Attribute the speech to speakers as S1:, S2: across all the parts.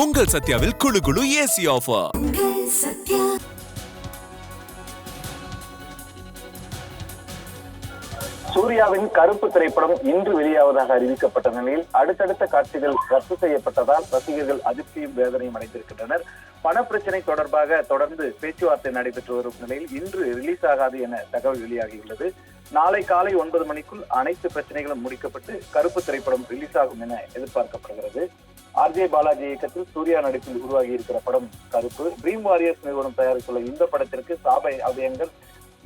S1: உங்கள் சத்யாவில் குளு குளு ஏசி ஆஃபர்.
S2: சூர்யாவின் கருப்பு திரைப்படம் இன்று வெளியாவதாக அறிவிக்கப்பட்ட நிலையில் அடுத்தடுத்த காட்சிகள் ரத்து செய்யப்பட்டதால் ரசிகர்கள் அதிர்ச்சியும் வேதனையும் அடைந்திருக்கின்றனர். பண பிரச்சனை தொடர்பாக தொடர்ந்து பேச்சுவார்த்தை நடைபெற்று வரும் நிலையில் இன்று ரிலீஸ் ஆகாது என தகவல் வெளியாகியுள்ளது. நாளை காலை 9 மணிக்குள் அனைத்து பிரச்சனைகளும் முடிக்கப்பட்டு கருப்பு திரைப்படம் ரிலீஸ் ஆகும் என எதிர்பார்க்கப்படுகிறது. ஆர்ஜே பாலாஜி இயக்கத்தில் சூர்யா நடிப்பில் உருவாகி இருக்கிற படம் கருப்பு. ட்ரீம் வாரியர்ஸ் நிறுவனம் தயாரித்துள்ள இந்த படத்திற்கு சாபை அபயங்கர்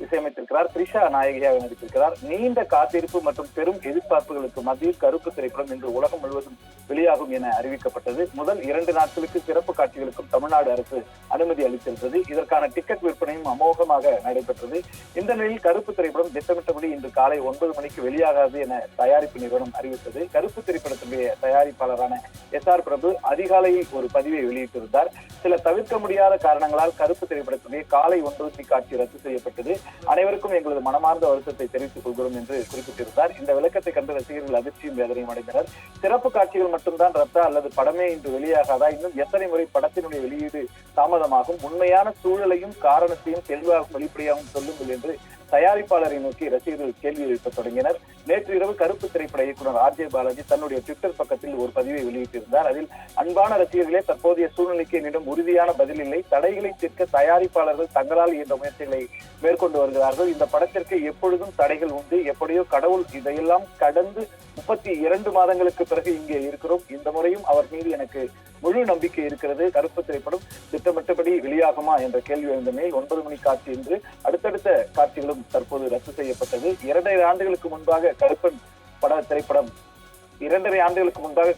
S2: இசையமைத்திருக்கிறார். த்ரிஷா நாயகியாக நடித்திருக்கிறார். நீண்ட காத்திருப்பு மற்றும் பெரும் எதிர்பார்ப்புகளுக்கு மத்தியில் கருப்பு திரைப்படம் இன்று உலகம் முழுவதும் வெளியாகும் என அறிவிக்கப்பட்டது. முதல் 2 நாட்களுக்கு சிறப்பு காட்சிகளுக்கும் தமிழ்நாடு அரசு அனுமதி அளித்திருந்தது. இதற்கான டிக்கெட் விற்பனையும் அமோகமாக நடைபெற்றது. இந்த நிலையில் கருப்பு திரைப்படம் திட்டமிட்டபடி இன்று காலை 9 மணிக்கு வெளியாகாது என தயாரிப்பு நிறுவனம் அறிவித்தது. கருப்பு திரைப்படத்துடைய தயாரிப்பாளரான SR பிரபு அதிகாலையில் ஒரு பதிவை வெளியிட்டிருந்தார். சில தவிர்க்க முடியாத காரணங்களால் கருப்பு திரைப்படத்துடைய காலை 9 மணி காட்சி ரத்து செய்யப்பட்டது. அனைவருக்கும் எங்களது மனமார்ந்த வருத்தத்தை தெரிவித்துக் கொள்கிறோம் என்று குறிப்பிட்டிருந்தார். இந்த விளக்கத்தை கண்டு ரசிகர்கள் அதிர்ச்சியும் வேதனையும் அடைந்தனர். சிறப்பு காட்சிகள் மட்டும்தான் ரத்தா அல்லது படமே இன்று வெளியாகாதா? இன்னும் எத்தனை முறை படத்தினுடைய வெளியீடு தாமதமாகும்? உண்மையான சூழலையும் காரணத்தையும் தெளிவாகவும் வெளிப்படையாகவும் சொல்லுங்கள் என்று தயாரிப்பாளரை நோக்கி ரசிகர்கள் கேள்வி எழுப்ப தொடங்கினர். நேற்று இரவு கருப்பு திரைப்பட இயக்குனர் ஆர்ஜே பாலாஜி தன்னுடைய ட்விட்டர் பக்கத்தில் ஒரு பதிவை வெளியிட்டிருந்தார். அதில் அன்பான ரசிகர்களே, தற்போதைய சூழ்நிலைக்கு என்னிடம் உறுதியான பதில் இல்லை. தடைகளை தீர்க்க தயாரிப்பாளர்கள் தங்களால் இயன்ற முயற்சிகளை மேற்கொண்டு வருகிறார்கள். இந்த படத்திற்கு எப்பொழுதும் தடைகள் உண்டு. எப்படியோ கடவுள் இதையெல்லாம் கடந்து 32 மாதங்களுக்கு பிறகு இங்கே இருக்கிறோம். இந்த முறையும் அவர் மீது எனக்கு முழு நம்பிக்கை இருக்கிறது. கருப்பு திரைப்படம் திட்டமிட்டபடி வெளியாகுமா என்ற கேள்வி எழுந்த மேல் 9 மணி காட்சி என்று அடுத்தடுத்த காட்சிகளும் தற்போது ரத்து செய்யப்பட்டது. 2.5 ஆண்டுகளுக்கு முன்பாக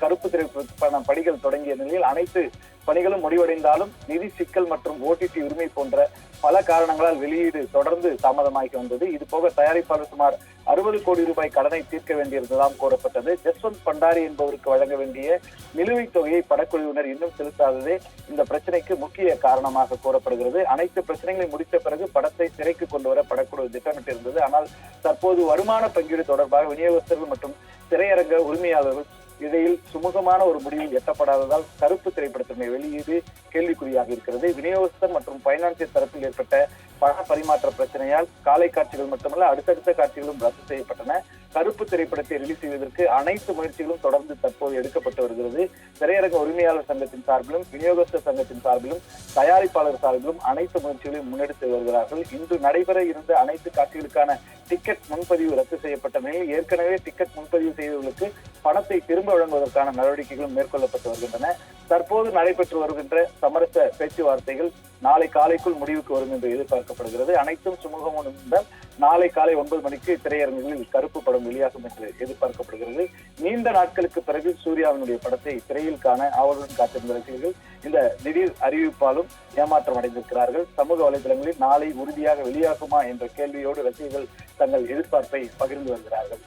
S2: கருப்பு திரைப்பட பணிகள் தொடங்கிய நிலையில் அனைத்து பணிகளும் முடிவடைந்தாலும் நிதி சிக்கல் மற்றும் OTT உரிமை போன்ற பல காரணங்களால் வெளியீடு தொடர்ந்து தாமதமாகி வந்தது. இது போக தயாரிப்பாளர் சுமார் 60 கோடி ரூபாய் கடனை தீர்க்க வேண்டியிருந்ததாம் கூறப்பட்டது. ஜஸ்வந்த் பண்டாரி என்பவருக்கு வழங்க வேண்டிய நிலுவைத் தொகையை படக்குழுவினர் இன்னும் செலுத்தாததே இந்த பிரச்சனைக்கு முக்கிய காரணமாக கூறப்படுகிறது. அனைத்து பிரச்சனைகளையும் முடித்த பிறகு படத்தை திரைக்கு கொண்டு வர படக்குழு திட்டமிட்டிருந்தது. ஆனால் தற்போது வருமான பங்கீடு தொடர்பாக விநியோகஸ்தர்கள் மற்றும் திரையரங்க உரிமையாளர்கள் இடையில் சுமூகமான ஒரு முடிவில் எட்டப்படாததால் கருப்பு திரைப்படத்தினுடைய வெளியீடு கேள்விக்குறியாக இருக்கிறது. விநியோகஸ்தர் மற்றும் பைனான்சியர் தரப்பில் ஏற்பட்ட பண பரிமாற்ற பிரச்சனையால் காலை காட்சிகள் மட்டுமல்ல அடுத்தடுத்த காட்சிகளும் ரத்து செய்யப்பட்டன. கருப்பு திரைப்படத்தை ரிலீஸ் செய்வதற்கு அனைத்து முயற்சிகளும் தொடர்ந்து தற்போது எடுக்கப்பட்டு வருகிறது. திரையரங்க உரிமையாளர் சங்கத்தின் சார்பிலும் விநியோகஸ்தர் சங்கத்தின் சார்பிலும் தயாரிப்பாளர் சார்பிலும் அனைத்து முயற்சிகளையும் முன்னெடுத்து வருகிறார்கள். இன்று நடைபெற இருந்த அனைத்து காட்சிகளுக்கான டிக்கெட் முன்பதிவு ரத்து செய்யப்பட்ட நிலையில் ஏற்கனவே டிக்கெட் முன்பதிவு செய்தவர்களுக்கு பணத்தை திரும்ப வழங்குவதற்கான நடவடிக்கைகளும் மேற்கொள்ளப்பட்டு வருகின்றன. தற்போது நடைபெற்று வருகின்ற சமரச பேச்சுவார்த்தைகள் நாளை காலைக்குள் முடிவுக்கு வரும் என்று எதிர்பார்க்கப்படுகிறது. அனைத்தும் சுமூகமாக இருந்தால் நாளை காலை 9 மணிக்கு திரையரங்குகளில் கருப்பு படம் வெளியாகும் என்று எதிர்பார்க்கப்படுகிறது. நீண்ட நாட்களுக்கு பிறகு சூர்யாவினுடைய படத்தை திரையில் காண ஆவலுடன் காத்திருந்த ரசிகர்கள் இந்த திடீர் அறிவிப்பாலும் ஏமாற்றம் அடைந்திருக்கிறார்கள். சமூக வலைதளங்களில் நாளை உறுதியாக வெளியாகுமா என்ற கேள்வியோடு ரசிகர்கள் தங்கள் எதிர்பார்ப்பை பகிர்ந்து வருகிறார்கள்.